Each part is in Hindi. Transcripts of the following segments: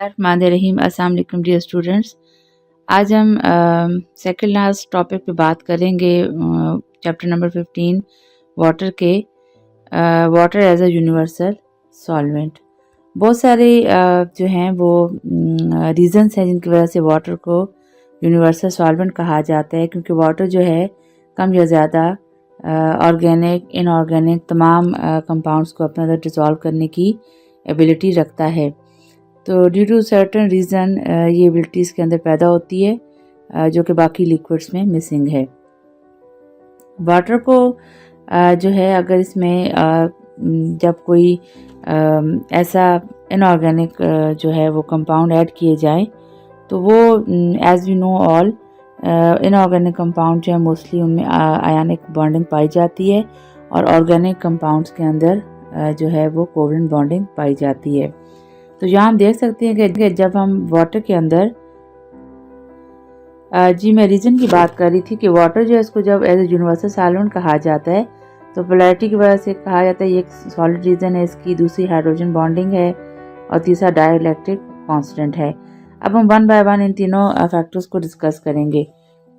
रहीम अस्सलाम वालेकुम डियर स्टूडेंट्स। आज हम सेकंड लास्ट टॉपिक पे बात करेंगे चैप्टर नंबर 15 वाटर के water as a universal solvent. बहुत सारे जो हैं वो रीज़न्स हैं जिनकी वजह से वाटर को यूनिवर्सल सॉल्वेंट कहा जाता है, क्योंकि वाटर जो है कम या ज़्यादा ऑर्गेनिक इनऑर्गेनिक तमाम कंपाउंड्स को अपने अंदर डिसॉल्व करने की एबिलिटी रखता है। तो ड्यू टू सर्टन रीज़न ये एबिलिटी इसके अंदर पैदा होती है जो कि बाकी लिक्विड्स में मिसिंग है। वाटर को जो है अगर इसमें जब कोई ऐसा इनऑर्गेनिक जो है वो कंपाउंड ऐड किए जाएं तो वो as we know all inorganic compound जो है मोस्टली उनमें आयनिक बॉन्डिंग पाई जाती है और ऑर्गेनिक कंपाउंड्स के अंदर जो है वो कोवलेंट बॉन्डिंग पाई जाती है। तो यहाँ हम देख सकते हैं कि जब हम वाटर के अंदर मैं रीज़न की बात कर रही थी कि वाटर जो है इसको जब एज ए यूनिवर्सल सॉल्वेंट कहा जाता है तो पोलैरिटी की वजह से कहा जाता है ये एक सॉलिड रीज़न है, इसकी दूसरी हाइड्रोजन बॉन्डिंग है और तीसरा डाइइलेक्ट्रिक कांस्टेंट है। अब हम वन बाय वन इन तीनों फैक्टर्स को डिस्कस करेंगे।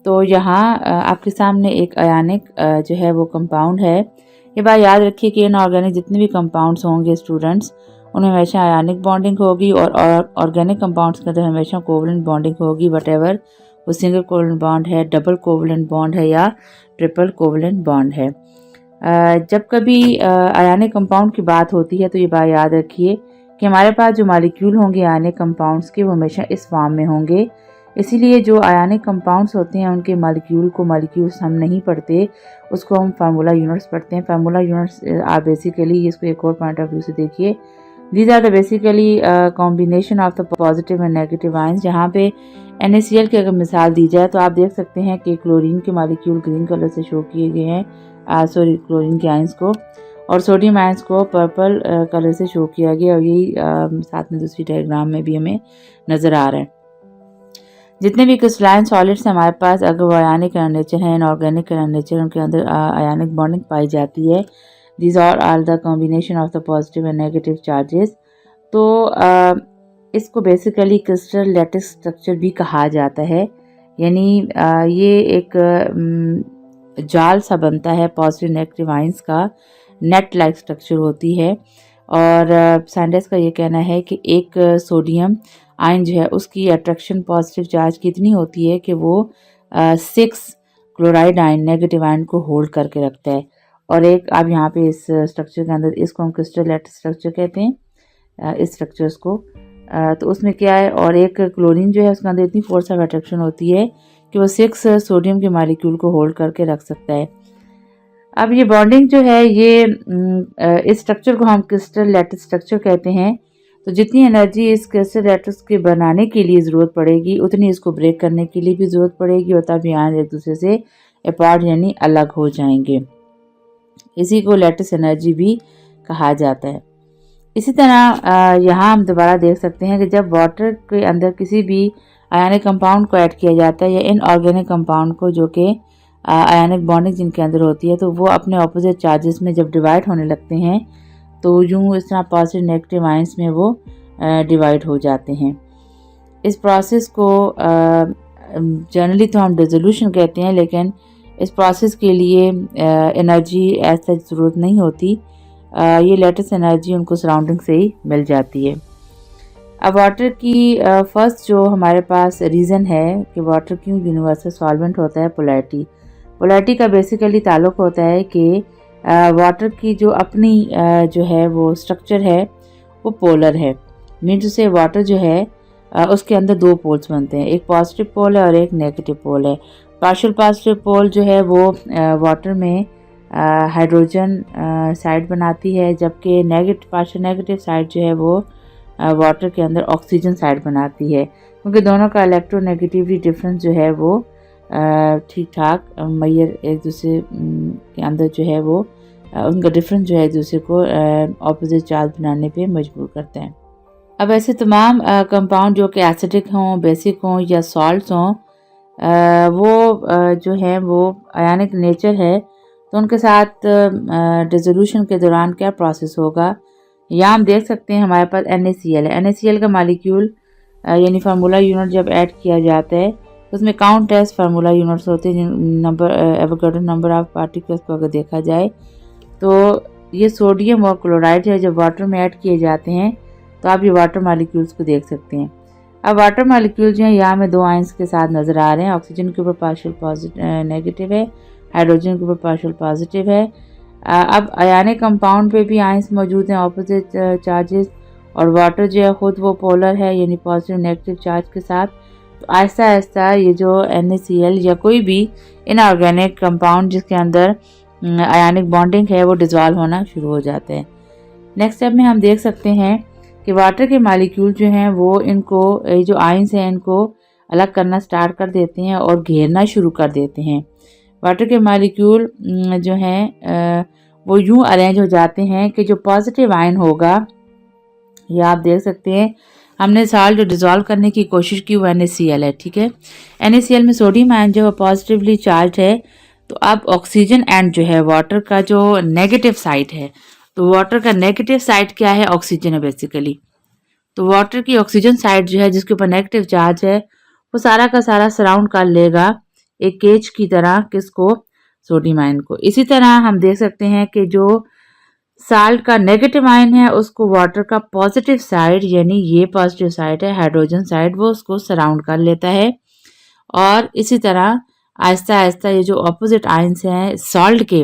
तो यहाँ आपके सामने एक आयनिक जो है वो कंपाउंड है। ये बात याद रखिए कि इनऑर्गेनिक जितने भी कंपाउंड्स होंगे स्टूडेंट्स उनमें हमेशा आयनिक बॉन्डिंग होगी और ऑर्गेनिक कंपाउंड्स के अंदर हमेशा कोवलेंट बॉन्डिंग होगी, वटेवर वो सिंगल कोवलेंट बॉन्ड है, डबल कोवलेंट बॉन्ड है या ट्रिपल कोवलेंट बॉन्ड है। जब कभी आयनिक कंपाउंड की बात होती है तो ये बात याद रखिए कि हमारे पास जो मॉलिक्यूल होंगे आयनिक कंपाउंड्स के वो हमेशा इस फॉर्म में होंगे। इसीलिए जो आयनिक कंपाउंड्स होते हैं उनके मॉलिक्यूल्स हम नहीं पढ़ते, उसको हम फार्मूला यूनिट्स पढ़ते हैं। फार्मूला यूनिट्स आप बेसिकली इसको एक और पॉइंट ऑफ व्यू से देखिए, these are the basically combination of the positive and negative ions. जहाँ पे NaCl की अगर मिसाल दी जाए तो आप देख सकते हैं कि क्लोरीन के मॉलिक्यूल ग्रीन कलर से शो किए गए हैं, क्लोरीन के आयंस को, और सोडियम आयंस को पर्पल कलर से शो किया गया और यही साथ में दूसरी डायग्राम में भी हमें नज़र आ रहा है। जितने भी क्रिस्टलाइन सॉलिड्स हमारे पास अगर वो आयनिक नेचर है इनऑर्गेनिक नेचर उनके अंदर आयनिक बॉन्डिंग पाई जाती है। These are the combination of the positive and negative charges। तो इसको बेसिकली क्रिस्टल लैटिस स्ट्रक्चर भी कहा जाता है, यानी ये एक जाल सा बनता है पॉजिटिव नेगेटिव आयंस का, नेट लाइक स्ट्रक्चर होती है। और साइंटिस्ट का ये कहना है कि एक सोडियम आयन जो है उसकी अट्रैक्शन पॉजिटिव चार्ज कितनी होती है कि वो 6 क्लोराइड आयन नेगेटिव आयन को होल्ड करके रखता है। और एक आप यहाँ पे इस स्ट्रक्चर के अंदर इसको हम क्रिस्टल लैटिस स्ट्रक्चर कहते हैं, इस स्ट्रक्चर्स को। तो उसमें क्या है, और एक क्लोरीन जो है उसके अंदर इतनी फोर्स ऑफ अट्रैक्शन होती है कि वो 6 सोडियम के मॉलिक्यूल को होल्ड करके रख सकता है। अब ये बॉन्डिंग जो है ये इस स्ट्रक्चर को हम क्रिस्टल लैटिस स्ट्रक्चर कहते हैं। तो जितनी एनर्जी इस क्रिस्टल लैटिस के बनाने के लिए ज़रूरत पड़ेगी उतनी इसको ब्रेक करने के लिए भी ज़रूरत पड़ेगी और तब यहाँ एक दूसरे से अपार्ट यानी अलग हो जाएंगे। इसी को लैटिस एनर्जी भी कहा जाता है। इसी तरह यहाँ हम दोबारा देख सकते हैं कि जब वाटर के अंदर किसी भी आयनिक कंपाउंड को ऐड किया जाता है या इनऑर्गेनिक कंपाउंड को जो कि आयनिक बॉन्डिंग जिनके अंदर होती है, तो वो अपने ऑपोजिट चार्जेस में जब डिवाइड होने लगते हैं तो यूँ इस तरह पॉजिटिव नेगेटिव आयंस में वो डिवाइड हो जाते हैं। इस प्रोसेस को जनरली तो हम डिसोल्यूशन कहते हैं, लेकिन इस प्रोसेस के लिए एनर्जी ऐसा ज़रूरत नहीं होती, ये लेटेस्ट एनर्जी उनको सराउंडिंग से ही मिल जाती है। अब वाटर की फर्स्ट जो हमारे पास रीज़न है कि वाटर क्यों यूनिवर्सल सॉल्वेंट होता है, पोलैरिटी। पोलैरिटी का बेसिकली ताल्लुक़ होता है कि वाटर की जो अपनी जो है वो स्ट्रक्चर है वो पोलर है। मीन टू से वाटर जो है उसके अंदर 2 पोल्स बनते हैं, एक पॉजिटिव पोल है और एक नेगेटिव पोल है। पार्शियल पॉजिटिव पोल जो है वो वाटर में हाइड्रोजन साइड बनाती है, जबकि पार्शियल नेगेटिव साइड जो है वो वाटर के अंदर ऑक्सीजन साइड बनाती है, क्योंकि दोनों का इलेक्ट्रोनेगेटिविटी डिफरेंस जो है वो ठीक ठाक मैयर एक दूसरे के अंदर जो है वो उनका डिफरेंस जो है एक दूसरे को ऑपोजिट चार्ज बनाने पे मजबूर करते हैं। अब ऐसे तमाम कंपाउंड जो कि एसिडिक हों, बेसिक हों या सॉल्ट्स हों, वो जो है वो आयनिक नेचर है, तो उनके साथ डिसोल्यूशन के दौरान क्या प्रोसेस होगा। यहाँ हम देख सकते हैं हमारे पास NaCl है। NaCl का मॉलिक्यूल यानी फार्मूला यूनिट जब ऐड किया जाता है तो उसमें काउंट एज फार्मूला यूनिट्स होते हैं, number Avogadro number of particles को अगर देखा जाए तो ये सोडियम और क्लोराइड है, जब वाटर में ऐड किए जाते हैं तो आप ये वाटर मॉलिक्यूल्स को देख सकते हैं। अब वाटर मॉलिक्यूल जो है यहाँ में 2 आयंस के साथ नज़र आ रहे हैं। ऑक्सीजन के ऊपर पार्शियल नेगेटिव है, हाइड्रोजन के ऊपर पार्शियल पॉजिटिव है। अब आयनिक कंपाउंड पे भी आयंस मौजूद हैं, ऑपोजिट चार्जेस, और वाटर जो है खुद वो पोलर है यानी पॉजिटिव नेगेटिव चार्ज के साथ। तो आहिस्ता आहिस्ता ये जो NaCl या कोई भी इनऑर्गेनिक कंपाउंड जिसके अंदर आयनिक बॉन्डिंग है वो डिज़ोल्व होना शुरू हो जाते हैं। नेक्स्ट स्टेप में हम देख सकते हैं कि वाटर के मालिक्यूल जो हैं वो इनको जो आयंस हैं इनको अलग करना स्टार्ट कर देते हैं और घेरना शुरू कर देते हैं। वाटर के मालिक्यूल जो हैं वो यूं अरेंज हो जाते हैं कि जो पॉजिटिव आयन होगा, ये आप देख सकते हैं हमने साल्ट जो डिज़ोल्व करने की कोशिश की वो NaCl है, ठीक है। NaCl में सोडियम आयन जो है पॉजिटिवली चार्ज है। तो अब ऑक्सीजन एंड जो है वाटर का जो नेगेटिव साइड है, तो वाटर का नेगेटिव साइड क्या है, ऑक्सीजन है बेसिकली। तो वाटर की ऑक्सीजन साइड जो है जिसके ऊपर नेगेटिव चार्ज है वो सारा का सारा सराउंड कर लेगा एक केज की तरह, किसको, सोडियम आयन को। इसी तरह हम देख सकते हैं कि जो साल्ट का नेगेटिव आयन है उसको वाटर का पॉजिटिव साइड यानी ये पॉजिटिव साइड है हाइड्रोजन साइड, वो उसको सराउंड कर लेता है। और इसी तरह आहिस्ता आहिस्ता ये जो अपोजिट आयंस हैं सॉल्ट के,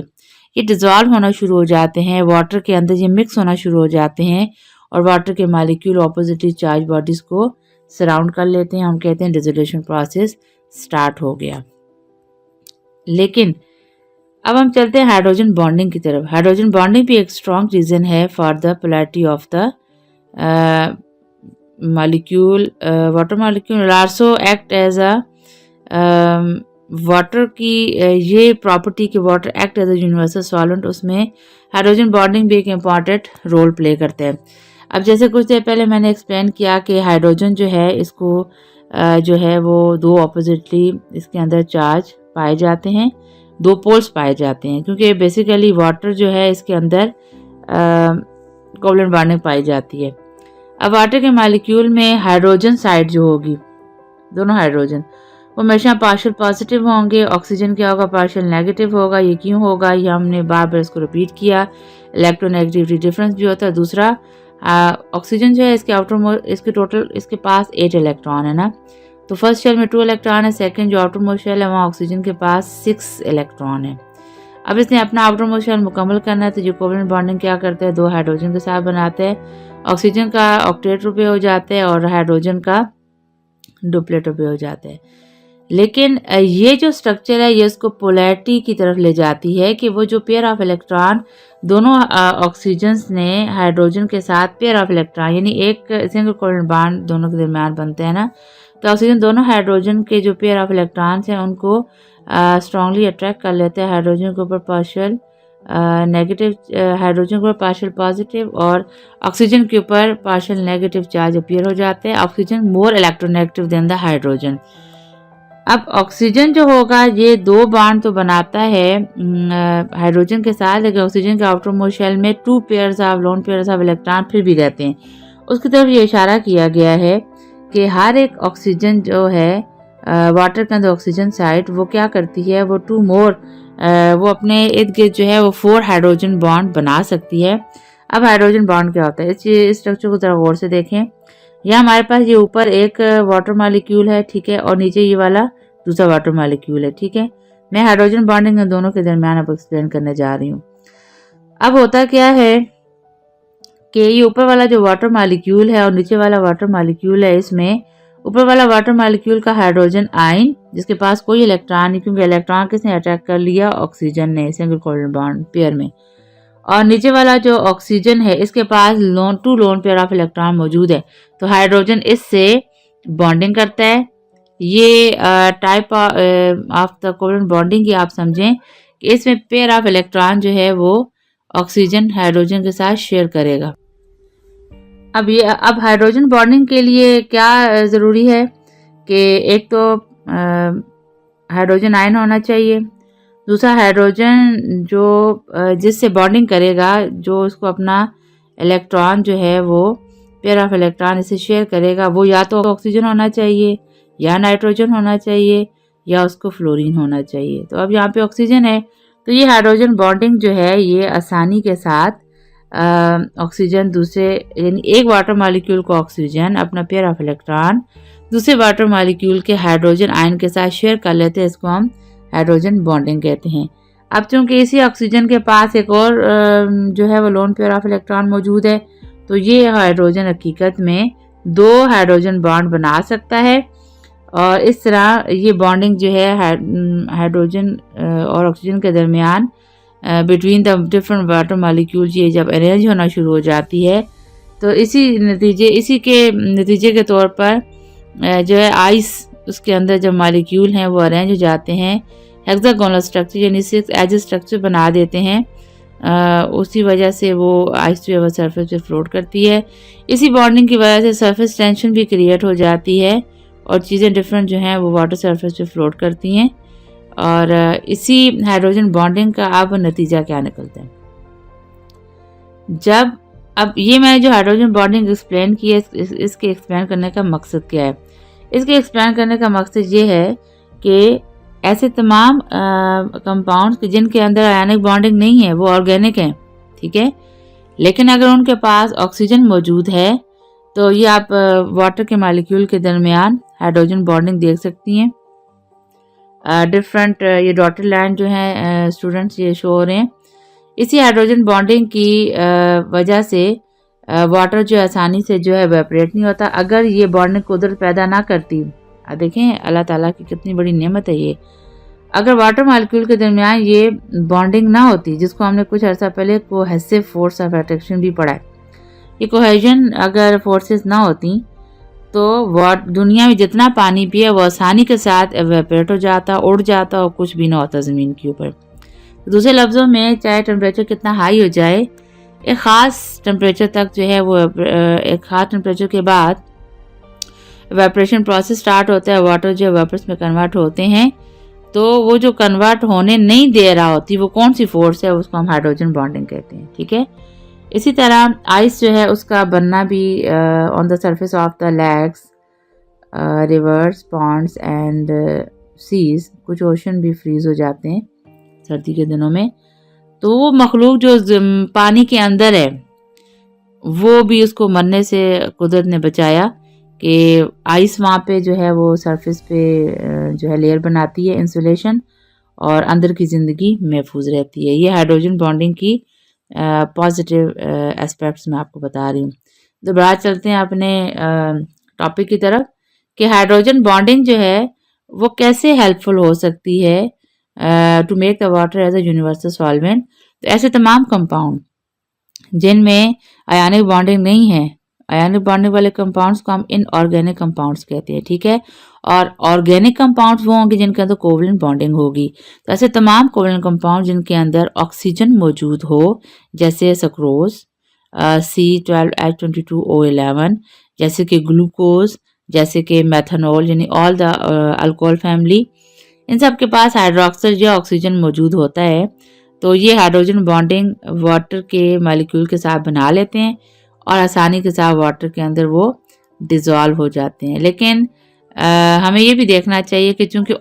ये डिज़ोल्व होना शुरू हो जाते हैं वाटर के अंदर, ये मिक्स होना शुरू हो जाते हैं और वाटर के मालिक्यूल ऑपोजिटली चार्ज बॉडीज़ को सराउंड कर लेते हैं। हम कहते हैं डिसोलिएशन प्रोसेस स्टार्ट हो गया। लेकिन अब हम चलते हैं हाइड्रोजन बॉन्डिंग की तरफ। हाइड्रोजन बॉन्डिंग भी एक स्ट्रॉन्ग रीज़न है for the polarity of the molecule. Water molecule also act as a water की ये प्रॉपर्टी कि water act as a universal solvent, उसमें हाइड्रोजन बॉन्डिंग भी एक इम्पॉर्टेंट रोल प्ले करते हैं। अब जैसे कुछ देर पहले मैंने एक्सप्लेन किया कि हाइड्रोजन जो है इसको जो है वो 2 ऑपोजिटली इसके अंदर चार्ज पाए जाते हैं, 2 पोल्स पाए जाते हैं, क्योंकि बेसिकली वाटर जो है इसके अंदर कोवलेंट बॉन्डिंग पाई जाती है। अब वाटर के मॉलिक्यूल में हाइड्रोजन साइड जो होगी, दोनों हाइड्रोजन वो हमेशा पार्शियल पॉजिटिव होंगे, ऑक्सीजन क्या होगा, पार्शियल नेगेटिव होगा। ये क्यों होगा, ये हमने बार बार इसको रिपीट किया। इलेक्ट्रोनेगेटिविटी डिफरेंस भी होता है। दूसरा ऑक्सीजन जो है इसके टोटल इसके पास 8 इलेक्ट्रॉन है ना, तो फर्स्ट शेल में 2 इलेक्ट्रॉन है, सेकंड जो आउटर मोस्ट शेल है वहाँ ऑक्सीजन के पास 6 इलेक्ट्रॉन है। अब इसने अपना आउटर मोस्ट शेल मुकम्मल करना है, तो जो कोवलेंट बॉन्डिंग क्या करते हैं, 2 हाइड्रोजन के साथ बनाते हैं। ऑक्सीजन का ऑक्टेट रुपये हो जाते हैं और हाइड्रोजन का डुप्लेट रुपये हो जाते हैं। लेकिन ये जो स्ट्रक्चर है ये उसको पोलैरिटी की तरफ ले जाती है कि वो जो पेयर ऑफ इलेक्ट्रॉन दोनों ऑक्सीजन ने हाइड्रोजन के साथ पेयर ऑफ इलेक्ट्रॉन यानी एक सिंगल कोवलेंट बॉन्ड दोनों के दरमियान बनते हैं ना, तो ऑक्सीजन दोनों हाइड्रोजन के जो पेयर ऑफ इलेक्ट्रॉन्स हैं उनको स्ट्रांगली अट्रैक्ट कर लेते हैं। हाइड्रोजन के ऊपर पार्शियल नेगेटिव, हाइड्रोजन के ऊपर पार्शियल पॉजिटिव और ऑक्सीजन के ऊपर पार्शियल नेगेटिव चार्ज अपीयर हो जाते हैं। Oxygen more electronegative than the hydrogen. अब ऑक्सीजन जो होगा ये 2 बॉन्ड तो बनाता है हाइड्रोजन के साथ, लेकिन ऑक्सीजन के आउटर मोस्ट शेल में 2 pairs of lone pairs of electron फिर भी रहते हैं। उसकी तरफ ये इशारा किया गया है कि हर एक ऑक्सीजन जो है वाटर के अंदर ऑक्सीजन साइड वो क्या करती है, वो 2 मोर वो अपने इर्द गिर्द जो है वो 4 हाइड्रोजन बॉन्ड बना सकती है। अब हाइड्रोजन बॉन्ड क्या होता है, इस स्ट्रक्चर को जरा गौर से देखें। यहाँ हमारे पास ये ऊपर एक वाटर मॉलिक्यूल है, ठीक है, और नीचे ये वाला दूसरा वाटर मॉलिक्यूल है, ठीक है। मैं हाइड्रोजन बॉन्डिंग इन दोनों के दरमियान अब एक्सप्लेन करने जा रही हूँ। अब होता क्या है कि ये ऊपर वाला जो वाटर मॉलिक्यूल है और नीचे वाला वाटर मॉलिक्यूल है, इसमें ऊपर वाला वाटर मॉलिक्यूल का हाइड्रोजन आयन जिसके पास कोई इलेक्ट्रॉन नहीं, क्योंकि इलेक्ट्रॉन किसने अटैक कर लिया, ऑक्सीजन ने सिंगल कोवलेंट बॉन्ड पेयर में। और नीचे वाला जो ऑक्सीजन है इसके पास 2 लोन पेयर ऑफ इलेक्ट्रॉन मौजूद है, तो हाइड्रोजन इससे बॉन्डिंग करता है। ये type of the covalent bonding की आप समझें कि इसमें पेयर ऑफ इलेक्ट्रॉन जो है वो ऑक्सीजन हाइड्रोजन के साथ शेयर करेगा। अब हाइड्रोजन बॉन्डिंग के लिए क्या ज़रूरी है कि एक तो हाइड्रोजन आयन होना चाहिए, दूसरा हाइड्रोजन जो जिससे बॉन्डिंग करेगा जो उसको अपना इलेक्ट्रॉन जो है वो पेयर ऑफ इलेक्ट्रॉन इसे शेयर करेगा वो या तो ऑक्सीजन होना चाहिए या नाइट्रोजन होना चाहिए या उसको फ्लोरीन होना चाहिए। तो अब यहाँ पे ऑक्सीजन है, तो ये हाइड्रोजन बॉन्डिंग जो है ये आसानी के साथ ऑक्सीजन दूसरे यानी एक वाटर मॉलिक्यूल को ऑक्सीजन अपना पेयर ऑफ इलेक्ट्रॉन दूसरे वाटर मॉलिक्यूल के हाइड्रोजन आयन के साथ शेयर कर लेते हैं, इसको हम हाइड्रोजन बॉन्डिंग कहते हैं। अब चूंकि इसी ऑक्सीजन के पास एक और जो है वो लोन पेयर ऑफ इलेक्ट्रॉन मौजूद है, तो ये हाइड्रोजन हकीकत में 2 हाइड्रोजन बॉन्ड बना सकता है और इस तरह ये बॉन्डिंग जो है हाइड्रोजन और ऑक्सीजन के दरमियान between the different water molecules ये जब अरेंज होना शुरू हो जाती है, तो इसी के नतीजे के तौर पर जो है आइस उसके अंदर जब मॉलिक्यूल हैं वो अरेंज हो जाते हैं, हेक्सागोनल स्ट्रक्चर यानी 6 एज स्ट्रक्चर बना देते हैं। उसी वजह से वो आइस जो है वो सरफेस पे फ्लोट करती है। इसी बॉन्डिंग की वजह से सरफेस टेंशन भी क्रिएट हो जाती है और चीज़ें डिफरेंट जो हैं वो वाटर सरफेस पे फ्लोट करती हैं। और इसी हाइड्रोजन बॉन्डिंग का अब नतीजा क्या निकलता है, जब अब ये मैंने जो हाइड्रोजन बॉन्डिंग एक्सप्लेन की है इसके एक्सप्लेन करने का मकसद क्या है। इसके एक्सप्लेन करने का मकसद ये है कि ऐसे तमाम कंपाउंड्स जिनके अंदर आयनिक बॉन्डिंग नहीं है वो ऑर्गेनिक हैं, ठीक है, लेकिन अगर उनके पास ऑक्सीजन मौजूद है तो ये आप वाटर के मॉलिक्यूल के दरमियान हाइड्रोजन बॉन्डिंग देख सकती हैं। डिफरेंट ये डॉटेड लाइन जो है स्टूडेंट्स ये शो हो रहे हैं। इसी हाइड्रोजन बॉन्डिंग की वजह से वाटर जो आसानी से जो है वेपरेट नहीं होता। अगर ये बॉन्डिंग कुदरत पैदा ना करती, देखें अल्लाह ताला की कितनी बड़ी नेमत है ये, अगर वाटर मॉलिक्यूल के दरमियान ये बॉन्डिंग ना होती, जिसको हमने कुछ अर्सा पहले कोहेसिव फोर्स ऑफ अट्रैक्शन भी पढ़ा है, ये कोहेजन अगर फोर्सेस ना होती तो दुनिया में जितना पानी पिया वो आसानी के साथ एवेपोरेट हो जाता, उड़ जाता और कुछ भी ना होता ज़मीन के ऊपर। तो दूसरे लफ्ज़ों में चाहे टेम्परेचर कितना हाई हो जाए, एक ख़ास टेम्परेचर तक जो है वो एक ख़ास टेम्परेचर के बाद एवेपोरेशन प्रोसेस स्टार्ट होता है, वाटर जो वेपर्स में कन्वर्ट होते हैं, तो वो जो कन्वर्ट होने नहीं दे रहा होती वो कौन सी फोर्स है, उसको हम हाइड्रोजन बॉन्डिंग कहते हैं, ठीक है। इसी तरह आइस जो है उसका बनना भी on the surface of the lakes, rivers, ponds and seas, कुछ ओशन भी फ्रीज हो जाते हैं सर्दी के दिनों में, तो वो मखलूक जो पानी के अंदर है वो भी उसको मरने से कुदरत ने बचाया कि आइस वहाँ पे जो है वो सरफेस पे जो है लेयर बनाती है इंसुलेशन, और अंदर की ज़िंदगी महफूज रहती है। ये हाइड्रोजन बॉन्डिंग की पॉजिटिव एस्पेक्ट्स मैं आपको बता रही हूँ। दोबारा चलते हैं अपने टॉपिक की तरफ कि हाइड्रोजन बॉन्डिंग जो है वो कैसे हेल्पफुल हो सकती है to make the water as a universal solvent. तो ऐसे तमाम कंपाउंड जिनमें आयनिक बॉन्डिंग नहीं है, आयनिक बॉन्डिंग वाले कंपाउंड्स को हम इनऑर्गेनिक कंपाउंड्स कहते हैं, ठीक है, और ऑर्गेनिक कंपाउंड्स वो होंगे जिनके अंदर कोवलेंट बॉन्डिंग होगी। तो ऐसे तमाम कोवलेंट कंपाउंड जिनके अंदर ऑक्सीजन मौजूद हो, जैसे सक्रोज C12H22O11, जैसे कि ग्लूकोज, जैसे कि मेथनॉल, यानी ऑल द अल्कोहल फैमिली, इन सब के पास हाइड्रोक्साइड या ऑक्सीजन मौजूद होता है। तो ये हाइड्रोजन बॉन्डिंग वाटर के मॉलिक्यूल के साथ बना लेते हैं और आसानी के साथ वाटर के अंदर वो डिज़ोल्व हो जाते हैं। लेकिन हमें ये भी देखना चाहिए कि चूंकि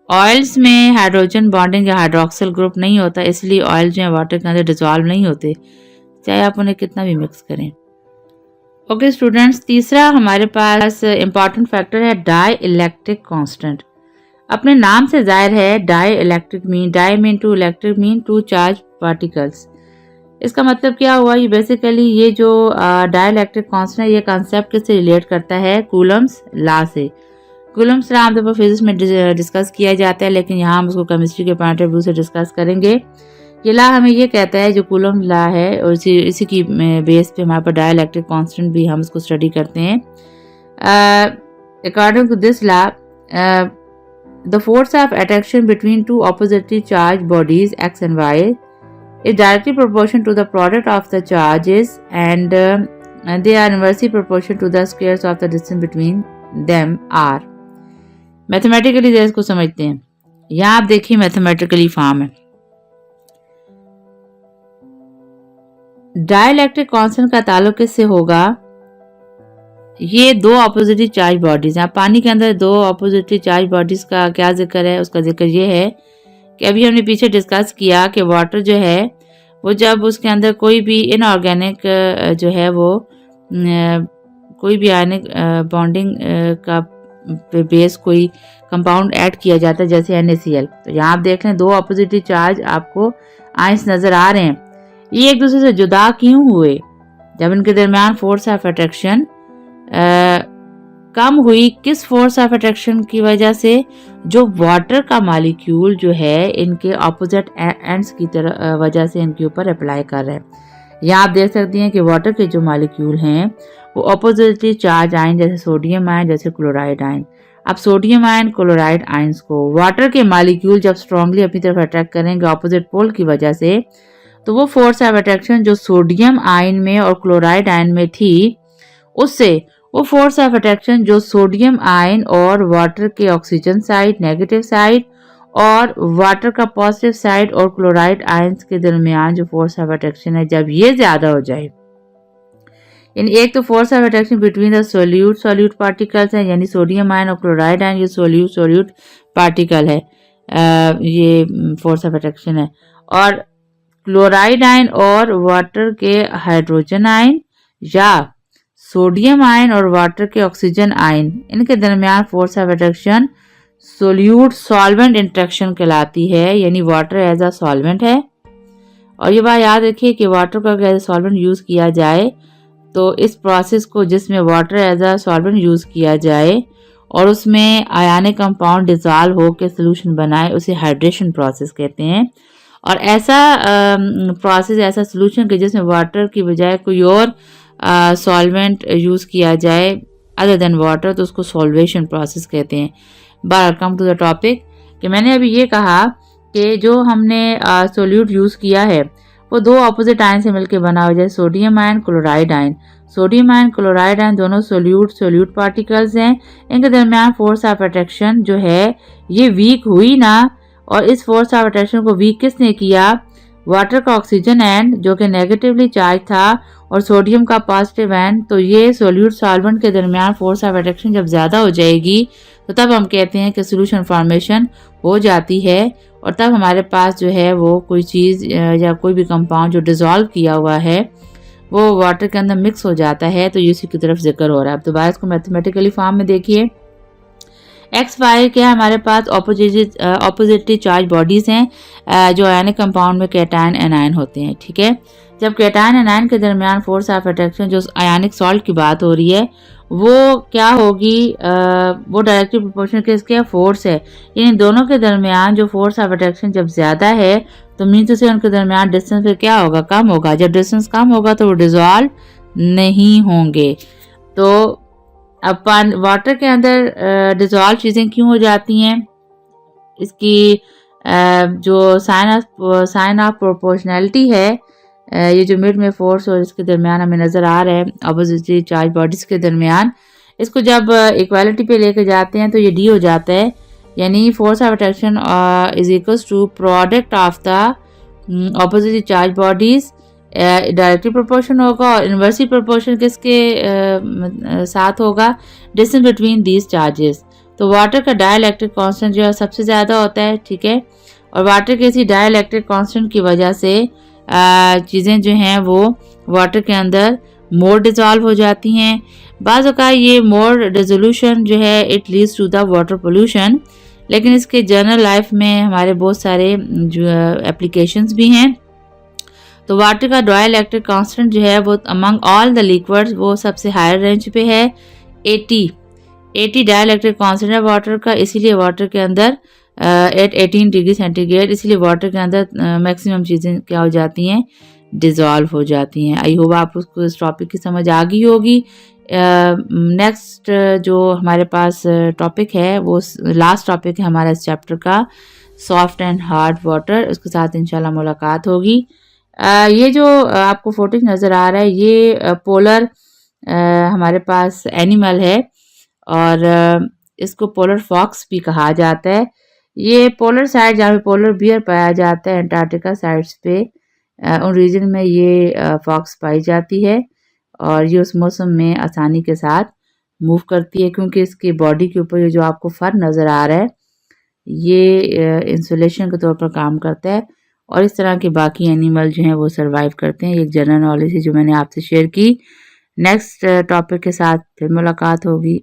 ऑयल्स में हाइड्रोजन बॉन्डिंग या हाइड्रोक्सिल ग्रुप नहीं होता, इसलिए ऑयल जो है वाटर के अंदर डिज़ोल्व नहीं होते, चाहे आप उन्हें कितना भी मिक्स करें। ओके स्टूडेंट्स, तीसरा हमारे पास इम्पॉर्टेंट फैक्टर है डाई इलेक्ट्रिक कांस्टेंट। अपने नाम से जाहिर है die electric mean, di mean two, electric mean to charge particles. इसका मतलब क्या हुआ, ये बेसिकली ये जो डाई इलेक्ट्रिक कांस्टेंट है ये कॉन्सेप्ट किससे रिलेट करता है, कूलम्स लॉ से। कूलम्स लॉ आमतौर पर फिजिक्स में डिस्कस किया जाता है, लेकिन यहाँ हम उसको केमिस्ट्री के पॉइंट ऑफ व्यू से डिस्कस करेंगे। ये लॉ हमें ये कहता है, जो कूलम लॉ है, और इसी की बेस पे हमारे पास डाई इलेक्ट्रिक कांस्टेंट भी हम इसको स्टडी करते हैं। According to this law, the force of attraction between two oppositely charged bodies x and y is directly proportional to the product of the charges, and they are inversely proportional to the squares of the distance between them r। Mathematically इसको समझते हैं। यहाँ आप देखिए मैथमेटिकली फॉर्म है, डाइलेक्ट्रिक कांस्टेंट का ताल्लुक किससे होगा? ये दो ऑपोजिटली चार्ज बॉडीज हैं। पानी के अंदर दो ऑपोजिटली चार्ज बॉडीज का क्या जिक्र है? उसका जिक्र ये है कि अभी हमने पीछे डिस्कस किया कि वाटर जो है वो जब उसके अंदर कोई भी इनऑर्गेनिक जो है वो कोई भी आयनिक बॉन्डिंग का बेस कोई कंपाउंड ऐड किया जाता है जैसे NaCl, तो यहाँ आप देख लें दो ऑपोजिटली चार्ज आपको आयंस नजर आ रहे हैं। ये एक दूसरे से जुदा क्यों हुए? जब इनके दरमियान फोर्स ऑफ अट्रैक्शन कम हुई। किस फोर्स ऑफ अट्रैक्शन की वजह से? जो वाटर का मॉलिक्यूल जो है इनके ऑपोजिट एंड्स की तरह वजह से इनके ऊपर अप्लाई कर रहे हैं। यहाँ आप देख सकती हैं कि वाटर के जो मॉलिक्यूल हैं वो ऑपोजिटली चार्ज आयन जैसे सोडियम आयन जैसे क्लोराइड आयन। अब सोडियम आयन क्लोराइड आयंस को वाटर के मॉलिक्यूल जब स्ट्रांगली अपनी तरफ अट्रैक्ट करेंगे ऑपोजिट पोल की वजह से, तो वो फोर्स ऑफ अट्रैक्शन जो सोडियम आयन में और क्लोराइड आयन में थी उससे वो फोर्स ऑफ अट्रैक्शन जो सोडियम आयन और वाटर के ऑक्सीजन साइड नेगेटिव साइड और वाटर का पॉजिटिव साइड और क्लोराइड आयंस के दरमियान जो फोर्स ऑफ अट्रैक्शन है जब ये ज्यादा हो जाए, यानी एक तो force of attraction between the solute particles है यानी सोडियम आयन और क्लोराइड आयन, ये सोल्यूट पार्टिकल है, ये फोर्स ऑफ अट्रैक्शन है। और क्लोराइड आयन और वाटर के हाइड्रोजन आयन या सोडियम आयन और वाटर के ऑक्सीजन आयन, इनके दरमियान force of attraction solute solvent interaction कहलाती है, यानी वाटर एज अ सॉल्वेंट है। और ये बात याद रखिए कि वाटर का अगर एज अ सॉल्वेंट यूज किया जाए तो इस प्रोसेस को जिसमें water as a solvent use किया जाए और उसमें आयनिक कंपाउंड डिजॉल्व होकर सोल्यूशन बनाए उसे हाइड्रेशन प्रोसेस कहते हैं। और ऐसा प्रोसेस ऐसा सोल्यूशन कि जिसमें वाटर की बजाय कोई और सॉल्वेंट यूज किया जाए अदर देन वाटर, तो उसको सॉल्वेशन प्रोसेस कहते हैं। But come to the topic कि मैंने अभी ये कहा कि जो हमने सोल्यूट यूज किया है वो दो ऑपोजिट आयन से मिलकर बना हुआ है, sodium ion chloride ion. Sodium ion chloride ion दोनों सोल्यूट पार्टिकल्स हैं। इनके दरमियान फोर्स ऑफ अट्रैक्शन जो है ये वीक हुई ना, और इस फोर्स ऑफ अट्रैक्शन को वीक किसने किया? वाटर का ऑक्सीजन एंड जो कि नेगेटिवली चार्ज था और सोडियम का पॉजिटिव एंड। तो ये सोल्यूट सॉल्वेंट के दरमियान फोर्स ऑफ अट्रैक्शन जब ज़्यादा हो जाएगी तो तब हम कहते हैं कि सोल्यूशन फॉर्मेशन हो जाती है, और तब हमारे पास जो है वो कोई चीज़ या कोई भी कंपाउंड जो डिज़ोल्व किया हुआ है वो वाटर के अंदर मिक्स हो जाता है। तो ये इसी की तरफ जिक्र हो रहा है। अब दोबारा इसको मैथमेटिकली फॉर्म में देखिए, एक्स वाई क्या है हमारे पास ऑपोजिटली चार्ज बॉडीज हैं जो आयनिक कंपाउंड में कैटायन एनायन होते हैं। ठीक है, जब कैटायन एनायन के दरमियान फोर्स ऑफ अट्रैक्शन जो आयनिक सॉल्ट की बात हो रही है वो क्या होगी? वो डायरेक्टली प्रोपोर्शनल किसके फोर्स है, इन दोनों के दरमियान जो फोर्स ऑफ अट्रैक्शन जब ज्यादा है तो मीन से उनके दरमियान डिस्टेंस फिर क्या होगा? कम होगा। जब डिस्टेंस कम होगा तो वो डिजॉल्व नहीं होंगे। तो अब वाटर के अंदर डिजॉल्व चीज़ें क्यों हो जाती हैं? इसकी जो साइन ऑफ प्रोपोर्शनैलिटी है, ये जो मिड में फोर्स और इसके दरमियान हमें नज़र आ रहा है ऑपोजिटली चार्ज बॉडीज़ के दरमियान, इसको जब इक्वालिटी पे लेके जाते हैं तो ये डी हो जाता है, यानी force of attraction is equals to product of the oppositely charge bodies. Directly proportion होगा और इन्वर्सली प्रोपोर्शन किसके साथ होगा? Distance between these charges. तो वाटर का डाइलेक्ट्रिक कांस्टेंट जो है सबसे ज़्यादा होता है। ठीक है, और वाटर के इसी डाइलेक्ट्रिक कांस्टेंट की वजह से चीज़ें जो हैं वो वाटर के अंदर मोर डिजॉल्व हो जाती हैं। बाज़ औक़ात ये मोर डिजोल्यूशन जो है it leads to the water pollution, लेकिन इसके जनरल लाइफ में हमारे बहुत सारे जो एप्लीकेशंस भी हैं। तो वाटर का डाइलेक्ट्रिक कांस्टेंट जो है वो अमंग ऑल द लिक्विड्स वो सबसे हायर रेंज पे है, 80 डाइलेक्ट्रिक कांस्टेंट है वाटर का। इसीलिए वाटर के अंदर एट 18 डिग्री सेंटीग्रेड, इसलिए वाटर के अंदर मैक्सिमम चीज़ें क्या हो जाती हैं? डिज़ोल्व हो जाती हैं। आई होप आपको इस टॉपिक की समझ आ गई होगी। नेक्स्ट जो हमारे पास टॉपिक है वो लास्ट टॉपिक है हमारा इस चैप्टर का, सॉफ्ट एंड हार्ड वाटर। उसके साथ इंशाल्लाह मुलाकात होगी। ये जो आपको फोटो नज़र आ रहा है ये पोलर हमारे पास एनिमल है और इसको पोलर फॉक्स भी कहा जाता है। ये पोलर साइड जहाँ पे पोलर बियर पाया जाता है अंटार्कटिका साइड्स पे, उन रीजन में ये फॉक्स पाई जाती है और ये उस मौसम में आसानी के साथ मूव करती है क्योंकि इसकी बॉडी के ऊपर ये जो आपको फर नज़र आ रहा है ये इंसुलेशन के तौर पर काम करता है और इस तरह के बाकी एनिमल जो हैं वो सरवाइव करते हैं। एक जनरल नॉलेज है जो मैंने आपसे शेयर की। नेक्स्ट टॉपिक के साथ फिर मुलाकात होगी।